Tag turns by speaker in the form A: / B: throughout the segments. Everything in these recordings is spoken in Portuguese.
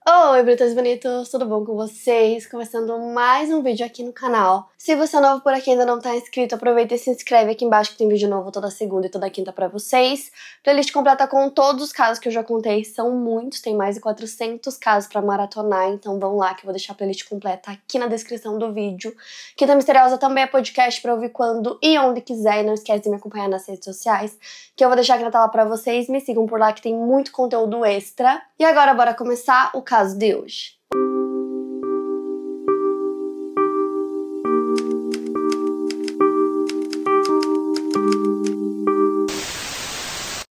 A: Oi, bonitos bonitos, tudo bom com vocês? Começando mais um vídeo aqui no canal. Se você é novo por aqui e ainda não tá inscrito, aproveita e se inscreve aqui embaixo que tem vídeo novo toda segunda e toda quinta pra vocês. Playlist completa com todos os casos que eu já contei, são muitos, tem mais de 400 casos pra maratonar, então vão lá que eu vou deixar a playlist completa aqui na descrição do vídeo. Quinta Misteriosa também é podcast pra ouvir quando e onde quiser, e não esquece de me acompanhar nas redes sociais, que eu vou deixar aqui na tela pra vocês, me sigam por lá que tem muito conteúdo extra. E agora bora começar o caso de hoje.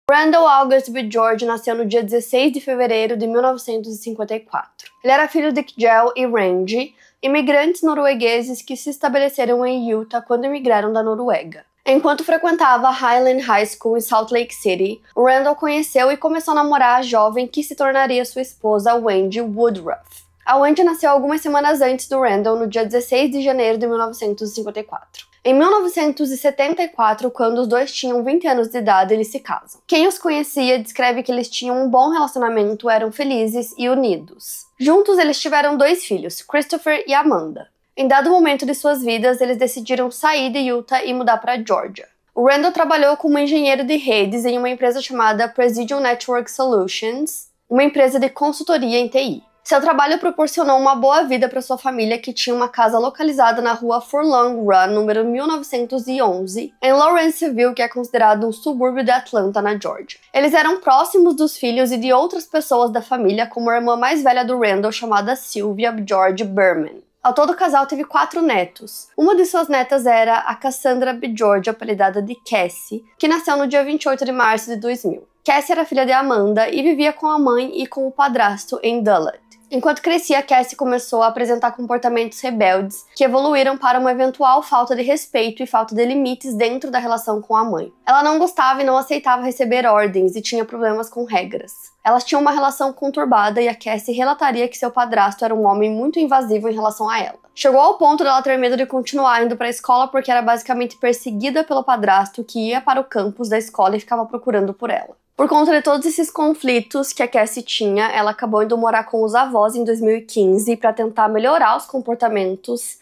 A: Randall August B. George nasceu no dia 16 de fevereiro de 1954. Ele era filho de Kjell e Randy, imigrantes noruegueses que se estabeleceram em Utah quando emigraram da Noruega. Enquanto frequentava a Highland High School em Salt Lake City, Randall conheceu e começou a namorar a jovem que se tornaria sua esposa, Wendy Woodruff. A Wendy nasceu algumas semanas antes do Randall, no dia 16 de janeiro de 1954. Em 1974, quando os dois tinham 20 anos de idade, eles se casam. Quem os conhecia descreve que eles tinham um bom relacionamento, eram felizes e unidos. Juntos, eles tiveram 2 filhos, Christopher e Amanda. Em dado momento de suas vidas, eles decidiram sair de Utah e mudar para Georgia. O Randall trabalhou como engenheiro de redes em uma empresa chamada Presidium Network Solutions, uma empresa de consultoria em TI. Seu trabalho proporcionou uma boa vida para sua família, que tinha uma casa localizada na rua Furlong Run, número 1911, em Lawrenceville, que é considerado um subúrbio de Atlanta, na Georgia. Eles eram próximos dos filhos e de outras pessoas da família, como a irmã mais velha do Randall, chamada Sylvia George Berman. Ao todo, o casal teve 4 netos. Uma de suas netas era a Cassandra B. George, apelidada de Cassie, que nasceu no dia 28 de março de 2000. Cassie era filha de Amanda e vivia com a mãe e com o padrasto em Duluth. Enquanto crescia, Cassie começou a apresentar comportamentos rebeldes que evoluíram para uma eventual falta de respeito e falta de limites dentro da relação com a mãe. Ela não gostava e não aceitava receber ordens e tinha problemas com regras. Elas tinham uma relação conturbada e a Cassie relataria que seu padrasto era um homem muito invasivo em relação a ela. Chegou ao ponto dela ter medo de continuar indo para a escola porque era basicamente perseguida pelo padrasto, que ia para o campus da escola e ficava procurando por ela. Por conta de todos esses conflitos que a Cassie tinha, ela acabou indo morar com os avós em 2015 para tentar melhorar os comportamentos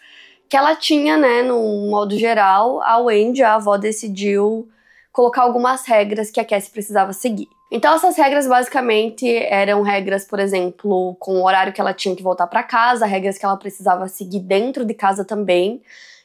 A: que ela tinha, né, no modo geral. A Wendy, a avó, decidiu colocar algumas regras que a Cassie precisava seguir. Então essas regras basicamente eram regras, por exemplo, com o horário que ela tinha que voltar para casa, regras que ela precisava seguir dentro de casa também,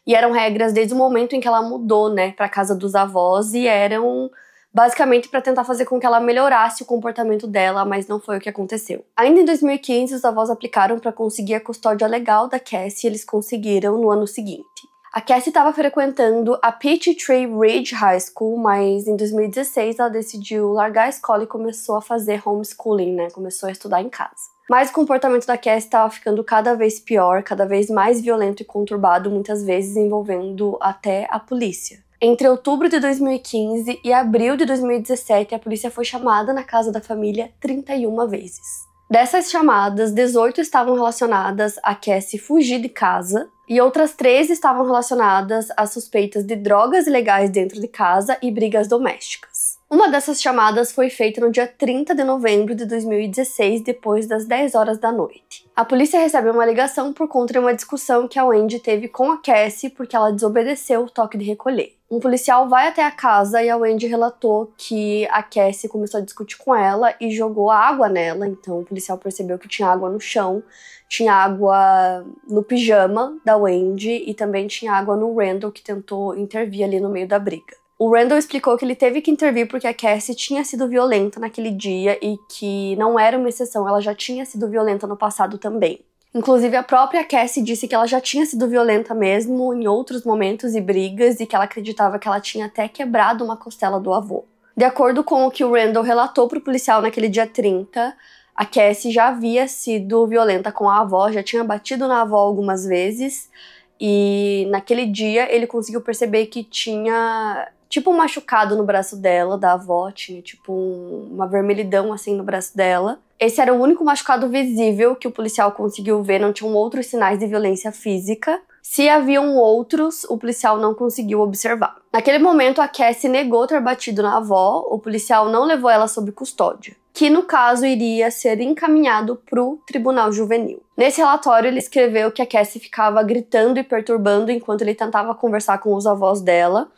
A: e eram regras desde o momento em que ela mudou, né, para casa dos avós, e eram basicamente para tentar fazer com que ela melhorasse o comportamento dela, mas não foi o que aconteceu. Ainda em 2015, os avós aplicaram para conseguir a custódia legal da Cassie e eles conseguiram no ano seguinte. A Cassie estava frequentando a Peachtree Ridge High School, mas em 2016 ela decidiu largar a escola e começou a fazer homeschooling, né? Começou a estudar em casa. Mas o comportamento da Cassie estava ficando cada vez pior, cada vez mais violento e conturbado, muitas vezes envolvendo até a polícia. Entre outubro de 2015 e abril de 2017, a polícia foi chamada na casa da família 31 vezes. Dessas chamadas, 18 estavam relacionadas a Cassie fugir de casa e outras 13 estavam relacionadas a suspeitas de drogas ilegais dentro de casa e brigas domésticas. Uma dessas chamadas foi feita no dia 30 de novembro de 2016, depois das 10 horas da noite. A polícia recebe uma ligação por conta de uma discussão que a Wendy teve com a Cassie porque ela desobedeceu o toque de recolher. Um policial vai até a casa e a Wendy relatou que a Cassie começou a discutir com ela e jogou água nela, então o policial percebeu que tinha água no chão, tinha água no pijama da Wendy e também tinha água no Randall, que tentou intervir ali no meio da briga. O Randall explicou que ele teve que intervir porque a Cassie tinha sido violenta naquele dia e que não era uma exceção, ela já tinha sido violenta no passado também. Inclusive, a própria Cassie disse que ela já tinha sido violenta mesmo em outros momentos e brigas e que ela acreditava que ela tinha até quebrado uma costela do avô. De acordo com o que o Randall relatou para o policial naquele dia 30, a Cassie já havia sido violenta com a avó, já tinha batido na avó algumas vezes e naquele dia ele conseguiu perceber que tinha tipo um machucado no braço dela, da avó, tinha tipo uma vermelhidão assim no braço dela. Esse era o único machucado visível que o policial conseguiu ver, não tinham outros sinais de violência física. Se haviam outros, o policial não conseguiu observar. Naquele momento, a Cassie negou ter batido na avó, o policial não levou ela sob custódia, que no caso iria ser encaminhado para o tribunal juvenil. Nesse relatório, ele escreveu que a Cassie ficava gritando e perturbando enquanto ele tentava conversar com os avós dela,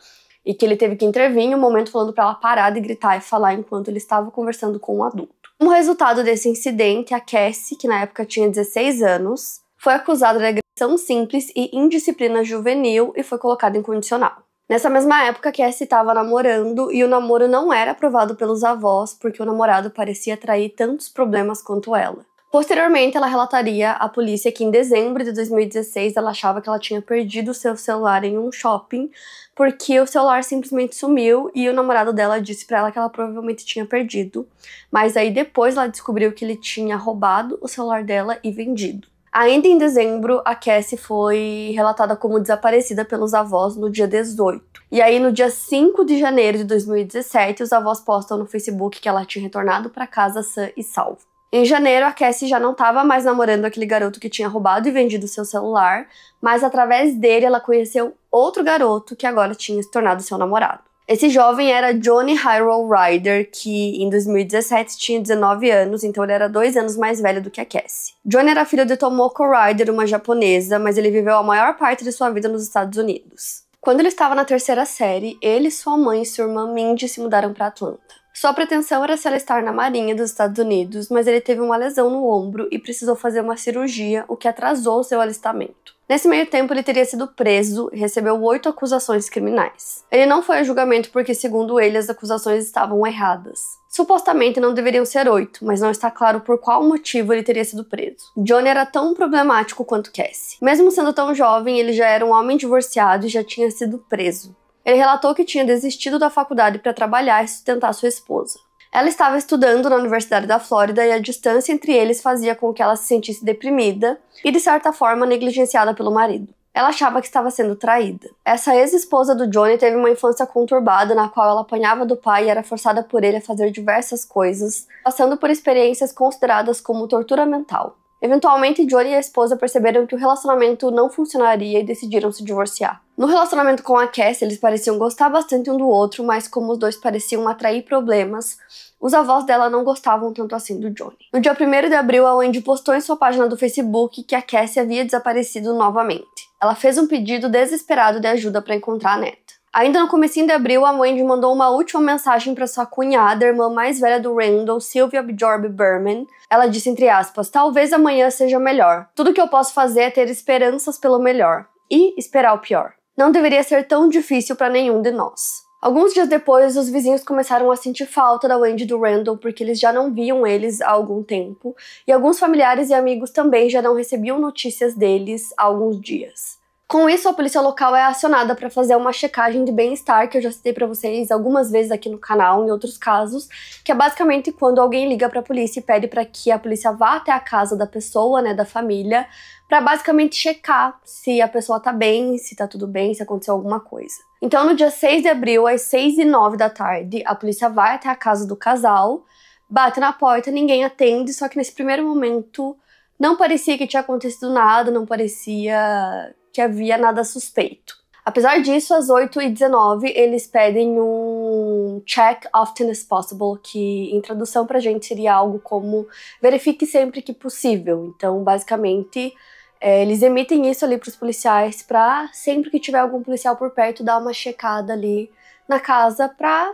A: e que ele teve que intervir em um momento falando para ela parar de gritar e falar enquanto ele estava conversando com um adulto. Como resultado desse incidente, a Cassie, que na época tinha 16 anos, foi acusada de agressão simples e indisciplina juvenil e foi colocada em condicional. Nessa mesma época, Cassie estava namorando e o namoro não era aprovado pelos avós porque o namorado parecia atrair tantos problemas quanto ela. Posteriormente, ela relataria à polícia que em dezembro de 2016 ela achava que ela tinha perdido seu celular em um shopping porque o celular simplesmente sumiu e o namorado dela disse pra ela que ela provavelmente tinha perdido, mas aí depois ela descobriu que ele tinha roubado o celular dela e vendido. Ainda em dezembro, a Cassie foi relatada como desaparecida pelos avós no dia 18. E aí, no dia 5 de janeiro de 2017, os avós postam no Facebook que ela tinha retornado para casa sã e salva. Em janeiro, a Cassie já não estava mais namorando aquele garoto que tinha roubado e vendido seu celular, mas através dele ela conheceu outro garoto que agora tinha se tornado seu namorado. Esse jovem era Johnny Hyrule Ryder, que em 2017 tinha 19 anos, então ele era 2 anos mais velho do que a Cassie. Johnny era filho de Tomoko Ryder, uma japonesa, mas ele viveu a maior parte de sua vida nos Estados Unidos. Quando ele estava na 3ª série, ele, sua mãe e sua irmã Mindy se mudaram para Atlanta. Sua pretensão era se alistar na Marinha dos Estados Unidos, mas ele teve uma lesão no ombro e precisou fazer uma cirurgia, o que atrasou seu alistamento. Nesse meio tempo, ele teria sido preso e recebeu 8 acusações criminais. Ele não foi a julgamento porque, segundo ele, as acusações estavam erradas. Supostamente não deveriam ser 8, mas não está claro por qual motivo ele teria sido preso. Johnny era tão problemático quanto Cassie. Mesmo sendo tão jovem, ele já era um homem divorciado e já tinha sido preso. Ele relatou que tinha desistido da faculdade para trabalhar e sustentar sua esposa. Ela estava estudando na Universidade da Flórida e a distância entre eles fazia com que ela se sentisse deprimida e, de certa forma, negligenciada pelo marido. Ela achava que estava sendo traída. Essa ex-esposa do Johnny teve uma infância conturbada na qual ela apanhava do pai e era forçada por ele a fazer diversas coisas, passando por experiências consideradas como tortura mental. Eventualmente, Johnny e a esposa perceberam que o relacionamento não funcionaria e decidiram se divorciar. No relacionamento com a Cassie, eles pareciam gostar bastante um do outro, mas como os dois pareciam atrair problemas, os avós dela não gostavam tanto assim do Johnny. No dia 1º de abril, a Wendy postou em sua página do Facebook que a Cassie havia desaparecido novamente. Ela fez um pedido desesperado de ajuda para encontrar a neta. Ainda no comecinho de abril, a Wendy mandou uma última mensagem para sua cunhada, a irmã mais velha do Randall, Sylvia Bjorby Berman. Ela disse, entre aspas, talvez amanhã seja melhor. Tudo que eu posso fazer é ter esperanças pelo melhor. E esperar o pior. Não deveria ser tão difícil para nenhum de nós. Alguns dias depois, os vizinhos começaram a sentir falta da Wendy e do Randall porque eles já não viam eles há algum tempo. E alguns familiares e amigos também já não recebiam notícias deles há alguns dias. Com isso, a polícia local é acionada para fazer uma checagem de bem-estar, que eu já citei para vocês algumas vezes aqui no canal, em outros casos, que é basicamente quando alguém liga para a polícia e pede para que a polícia vá até a casa da pessoa, né, da família, para basicamente checar se a pessoa tá bem, se tá tudo bem, se aconteceu alguma coisa. Então, no dia 6 de abril, às 6h09 da tarde, a polícia vai até a casa do casal, bate na porta, ninguém atende, só que nesse primeiro momento não parecia que tinha acontecido nada, não parecia que havia nada suspeito. Apesar disso, às 8h19, eles pedem um check often as possible, que em tradução pra gente seria algo como verifique sempre que possível. Então, basicamente, eles emitem isso ali pros policiais pra sempre que tiver algum policial por perto, dar uma checada ali na casa pra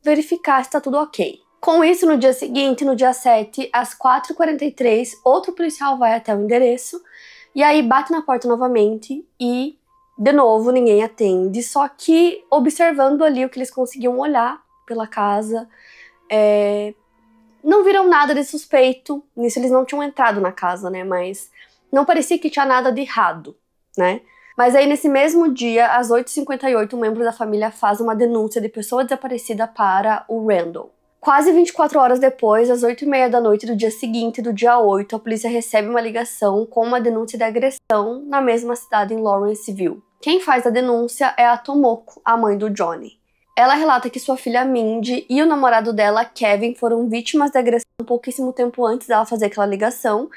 A: verificar se tá tudo ok. Com isso, no dia seguinte, no dia 7, às 4h43, outro policial vai até o endereço e aí bate na porta novamente e, de novo, ninguém atende. Só que, observando ali o que eles conseguiam olhar pela casa, não viram nada de suspeito. Nisso eles não tinham entrado na casa, né? Mas não parecia que tinha nada de errado, né? Mas aí, nesse mesmo dia, às 8h58, um membro da família faz uma denúncia de pessoa desaparecida para o Randall. Quase 24 horas depois, às 8h30 da noite do dia seguinte, do dia 8, a polícia recebe uma ligação com uma denúncia de agressão na mesma cidade em Lawrenceville. Quem faz a denúncia é a Tomoko, a mãe do Johnny. Ela relata que sua filha Mindy e o namorado dela, Kevin, foram vítimas de agressão pouquíssimo tempo antes dela fazer aquela ligação,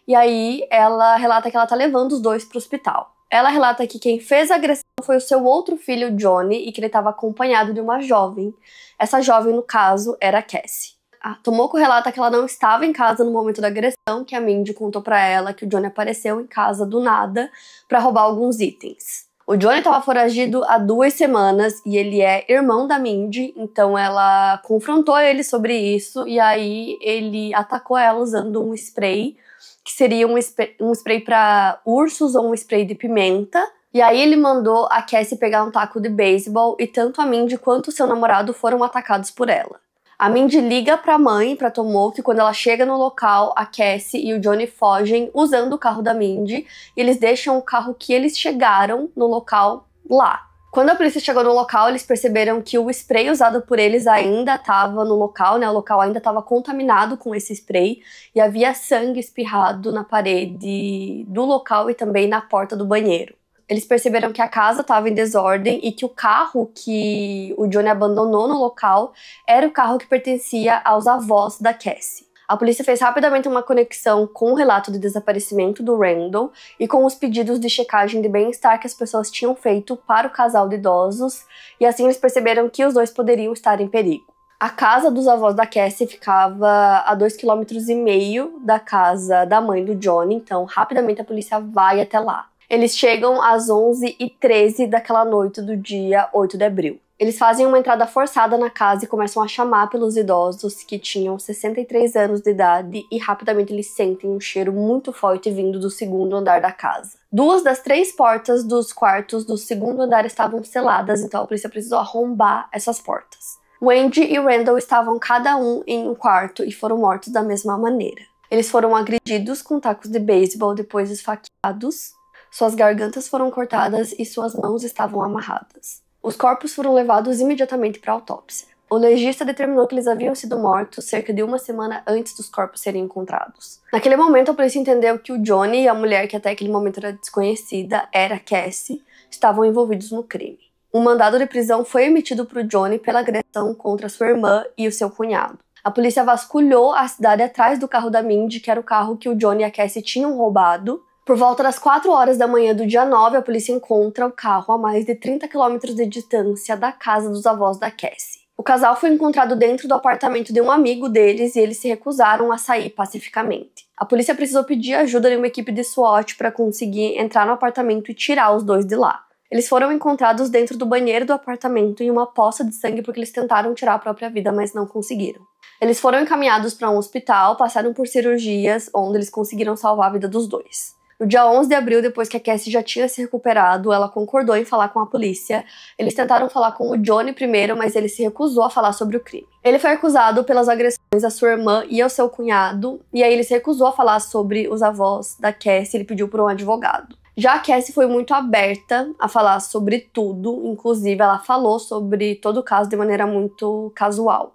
A: e aí ela relata que ela tá levando os dois pro hospital. Ela relata que quem fez a agressão foi o seu outro filho, Johnny, e que ele estava acompanhado de uma jovem. Essa jovem, no caso, era a Cassie. A Tomoko relata que ela não estava em casa no momento da agressão, que a Mindy contou pra ela que o Johnny apareceu em casa do nada para roubar alguns itens. O Johnny estava foragido há 2 semanas e ele é irmão da Mindy, então ela confrontou ele sobre isso e aí ele atacou ela usando um spray, que seria um spray para ursos ou um spray de pimenta. E aí ele mandou a Cassie pegar um taco de beisebol e tanto a Mindy quanto o seu namorado foram atacados por ela. A Mindy liga pra mãe, pra Tomoko, que quando ela chega no local, a Cassie e o Johnny fogem usando o carro da Mindy e eles deixam o carro que eles chegaram no local lá. Quando a polícia chegou no local, eles perceberam que o spray usado por eles ainda estava no local, né? O local ainda estava contaminado com esse spray e havia sangue espirrado na parede do local e também na porta do banheiro. Eles perceberam que a casa estava em desordem e que o carro que o Johnny abandonou no local era o carro que pertencia aos avós da Cassie. A polícia fez rapidamente uma conexão com o relato de desaparecimento do Randall e com os pedidos de checagem de bem-estar que as pessoas tinham feito para o casal de idosos, e assim eles perceberam que os dois poderiam estar em perigo. A casa dos avós da Cassie ficava a 2,5 km da casa da mãe do Johnny, então rapidamente a polícia vai até lá. Eles chegam às 11h13 daquela noite do dia 8 de abril. Eles fazem uma entrada forçada na casa e começam a chamar pelos idosos que tinham 63 anos de idade e rapidamente eles sentem um cheiro muito forte vindo do segundo andar da casa. 2 das 3 portas dos quartos do segundo andar estavam seladas, então a polícia precisou arrombar essas portas. Wendy e Randall estavam cada um em um quarto e foram mortos da mesma maneira. Eles foram agredidos com tacos de beisebol, depois esfaqueados. Suas gargantas foram cortadas e suas mãos estavam amarradas. Os corpos foram levados imediatamente para a autópsia. O legista determinou que eles haviam sido mortos cerca de 1 semana antes dos corpos serem encontrados. Naquele momento, a polícia entendeu que o Johnny e a mulher, que até aquele momento era desconhecida, era Cassie, estavam envolvidos no crime. Um mandado de prisão foi emitido para o Johnny pela agressão contra sua irmã e o seu cunhado. A polícia vasculhou a cidade atrás do carro da Mindy, que era o carro que o Johnny e a Cassie tinham roubado. Por volta das 4 horas da manhã do dia 9, a polícia encontra o carro a mais de 30 km de distância da casa dos avós da Cassie. O casal foi encontrado dentro do apartamento de um amigo deles e eles se recusaram a sair pacificamente. A polícia precisou pedir ajuda de uma equipe de SWAT para conseguir entrar no apartamento e tirar os dois de lá. Eles foram encontrados dentro do banheiro do apartamento em uma poça de sangue porque eles tentaram tirar a própria vida, mas não conseguiram. Eles foram encaminhados para um hospital, passaram por cirurgias, onde eles conseguiram salvar a vida dos dois. No dia 11 de abril, depois que a Cassie já tinha se recuperado, ela concordou em falar com a polícia. Eles tentaram falar com o Johnny primeiro, mas ele se recusou a falar sobre o crime. Ele foi acusado pelas agressões à sua irmã e ao seu cunhado, e aí ele se recusou a falar sobre os avós da Cassie, ele pediu por um advogado. Já a Cassie foi muito aberta a falar sobre tudo, inclusive ela falou sobre todo o caso de maneira muito casual.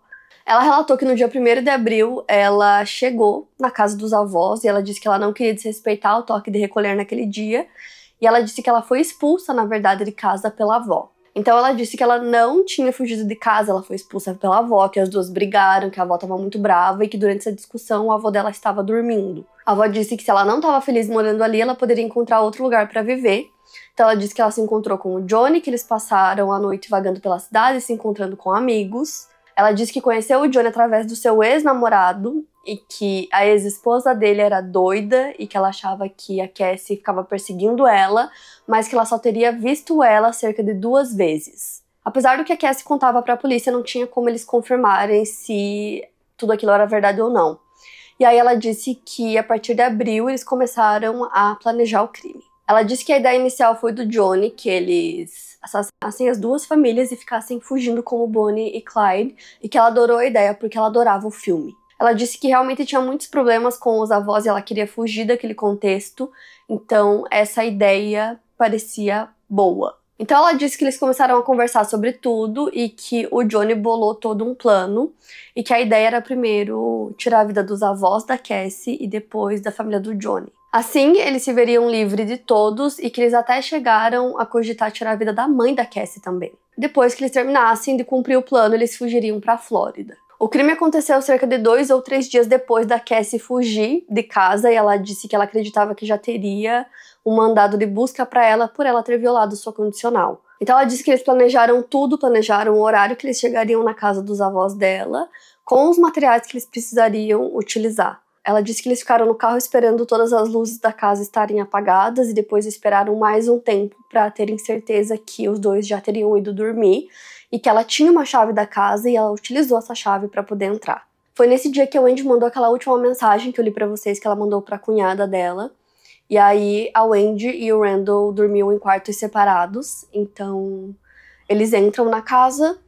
A: Ela relatou que no dia 1º de abril ela chegou na casa dos avós e ela disse que ela não queria desrespeitar o toque de recolher naquele dia. E ela disse que ela foi expulsa, na verdade, de casa pela avó. Então ela disse que ela não tinha fugido de casa, ela foi expulsa pela avó, que as duas brigaram, que a avó estava muito brava e que durante essa discussão o avô dela estava dormindo. A avó disse que se ela não estava feliz morando ali, ela poderia encontrar outro lugar para viver. Então ela disse que ela se encontrou com o Johnny, que eles passaram a noite vagando pela cidade, se encontrando com amigos. Ela disse que conheceu o Johnny através do seu ex-namorado e que a ex-esposa dele era doida e que ela achava que a Cassie ficava perseguindo ela, mas que ela só teria visto ela cerca de 2 vezes. Apesar do que a Cassie contava para a polícia, não tinha como eles confirmarem se tudo aquilo era verdade ou não. E aí ela disse que a partir de abril eles começaram a planejar o crime. Ela disse que a ideia inicial foi do Johnny, que eles assassinassem as 2 famílias e ficassem fugindo como Bonnie e Clyde, e que ela adorou a ideia porque ela adorava o filme. Ela disse que realmente tinha muitos problemas com os avós e ela queria fugir daquele contexto, então essa ideia parecia boa. Então ela disse que eles começaram a conversar sobre tudo e que o Johnny bolou todo um plano e que a ideia era primeiro tirar a vida dos avós da Cassie e depois da família do Johnny. Assim, eles se veriam livres de todos e que eles até chegaram a cogitar tirar a vida da mãe da Cassie também. Depois que eles terminassem de cumprir o plano, eles fugiriam para a Flórida. O crime aconteceu cerca de 2 ou 3 dias depois da Cassie fugir de casa e ela disse que ela acreditava que já teria um mandado de busca para ela por ela ter violado sua condicional. Então ela disse que eles planejaram tudo, planejaram o horário que eles chegariam na casa dos avós dela, com os materiais que eles precisariam utilizar. Ela disse que eles ficaram no carro esperando todas as luzes da casa estarem apagadas e depois esperaram mais um tempo para terem certeza que os dois já teriam ido dormir e que ela tinha uma chave da casa e ela utilizou essa chave para poder entrar. Foi nesse dia que a Wendy mandou aquela última mensagem que eu li para vocês, que ela mandou para a cunhada dela. E aí a Wendy e o Randall dormiam em quartos separados, então eles entram na casa,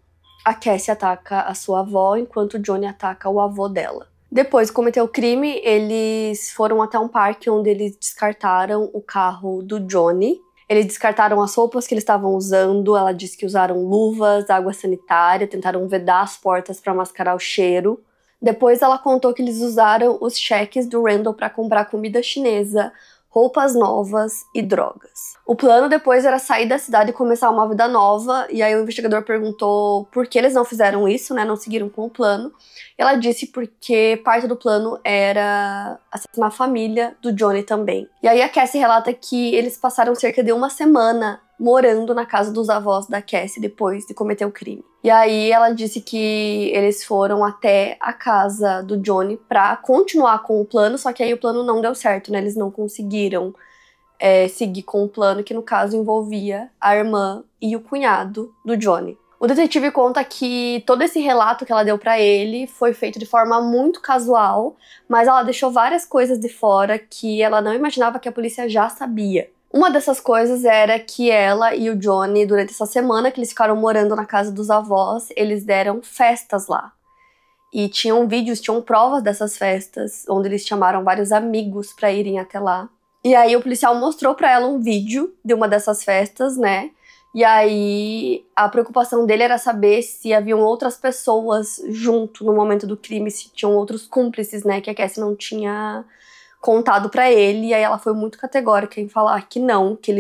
A: a Cassie ataca a sua avó, enquanto o Johnny ataca o avô dela. Depois de cometer o crime, eles foram até um parque onde eles descartaram o carro do Johnny. Eles descartaram as roupas que eles estavam usando, ela disse que usaram luvas, água sanitária, tentaram vedar as portas para mascarar o cheiro. Depois ela contou que eles usaram os cheques do Randall para comprar comida chinesa, roupas novas e drogas. O plano depois era sair da cidade e começar uma vida nova, e aí o investigador perguntou por que eles não fizeram isso, né, não seguiram com o plano. Ela disse porque parte do plano era assassinar a família do Johnny também. E aí a Cassie relata que eles passaram cerca de uma semana morando na casa dos avós da Cassie depois de cometer o crime. E aí ela disse que eles foram até a casa do Johnny pra continuar com o plano, só que aí o plano não deu certo, né? Eles não conseguiram seguir com o plano, que no caso envolvia a irmã e o cunhado do Johnny. O detetive conta que todo esse relato que ela deu pra ele foi feito de forma muito casual, mas ela deixou várias coisas de fora que ela não imaginava que a polícia já sabia. Uma dessas coisas era que ela e o Johnny, durante essa semana que eles ficaram morando na casa dos avós, eles deram festas lá. E tinham vídeos, tinham provas dessas festas, onde eles chamaram vários amigos pra irem até lá. E aí o policial mostrou pra ela um vídeo de uma dessas festas, né? E aí a preocupação dele era saber se haviam outras pessoas junto no momento do crime, se tinham outros cúmplices, né? Que a Cassie não tinha contado pra ele, e aí ela foi muito categórica em falar que não, que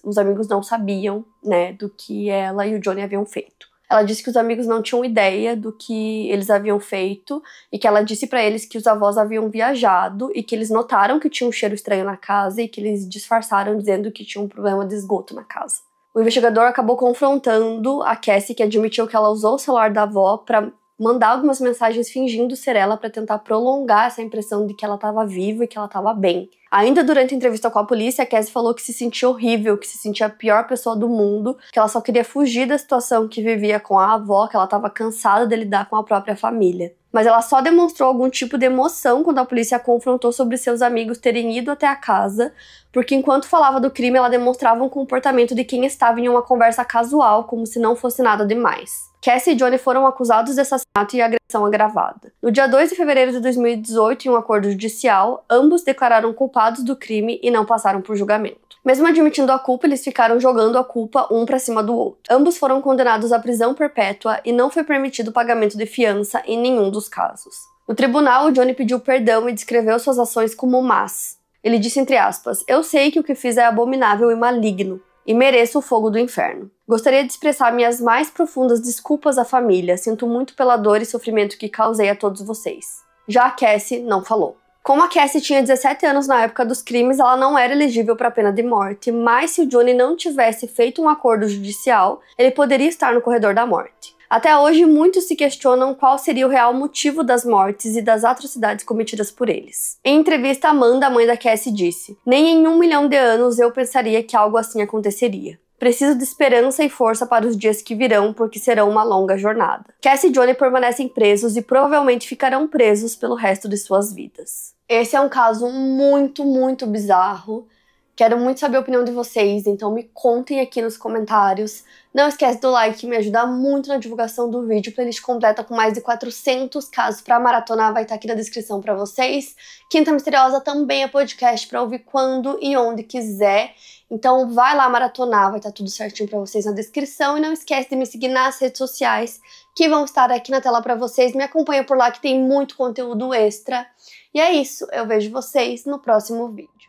A: os amigos não sabiam, né, do que ela e o Johnny haviam feito. Ela disse que os amigos não tinham ideia do que eles haviam feito e que ela disse pra eles que os avós haviam viajado e que eles notaram que tinha um cheiro estranho na casa e que eles disfarçaram dizendo que tinha um problema de esgoto na casa. O investigador acabou confrontando a Cassie, que admitiu que ela usou o celular da avó pra mandar algumas mensagens fingindo ser ela para tentar prolongar essa impressão de que ela estava viva e que ela estava bem. Ainda durante a entrevista com a polícia, a Cassie falou que se sentia horrível, que se sentia a pior pessoa do mundo, que ela só queria fugir da situação que vivia com a avó, que ela estava cansada de lidar com a própria família. Mas ela só demonstrou algum tipo de emoção quando a polícia a confrontou sobre seus amigos terem ido até a casa, porque enquanto falava do crime, ela demonstrava um comportamento de quem estava em uma conversa casual, como se não fosse nada demais. Cassie e Johnny foram acusados de assassinato e agressão agravada. No dia 2 de fevereiro de 2018, em um acordo judicial, ambos declararam culpados do crime e não passaram por julgamento. Mesmo admitindo a culpa, eles ficaram jogando a culpa um pra cima do outro. Ambos foram condenados à prisão perpétua e não foi permitido o pagamento de fiança em nenhum dos casos. No tribunal, o Johnny pediu perdão e descreveu suas ações como más. Ele disse, entre aspas, "Eu sei que o que fiz é abominável e maligno, e mereço o fogo do inferno. Gostaria de expressar minhas mais profundas desculpas à família. Sinto muito pela dor e sofrimento que causei a todos vocês." Já a Cassie não falou. Como a Cassie tinha 17 anos na época dos crimes, ela não era elegível para a pena de morte, mas se o Johnny não tivesse feito um acordo judicial, ele poderia estar no corredor da morte. Até hoje, muitos se questionam qual seria o real motivo das mortes e das atrocidades cometidas por eles. Em entrevista, Amanda, a mãe da Cassie, disse: "Nem em 1 milhão de anos eu pensaria que algo assim aconteceria. Preciso de esperança e força para os dias que virão, porque serão uma longa jornada." Cassie e Johnny permanecem presos e provavelmente ficarão presos pelo resto de suas vidas. Esse é um caso muito, muito bizarro. Quero muito saber a opinião de vocês, então me contem aqui nos comentários. Não esquece do like, que me ajuda muito na divulgação do vídeo. Playlist completa com mais de 400 casos para maratonar vai estar aqui na descrição para vocês. Quinta Misteriosa também é podcast para ouvir quando e onde quiser. Então vai lá maratonar, vai estar tudo certinho para vocês na descrição. E não esquece de me seguir nas redes sociais, que vão estar aqui na tela para vocês. Me acompanha por lá que tem muito conteúdo extra. E é isso, eu vejo vocês no próximo vídeo.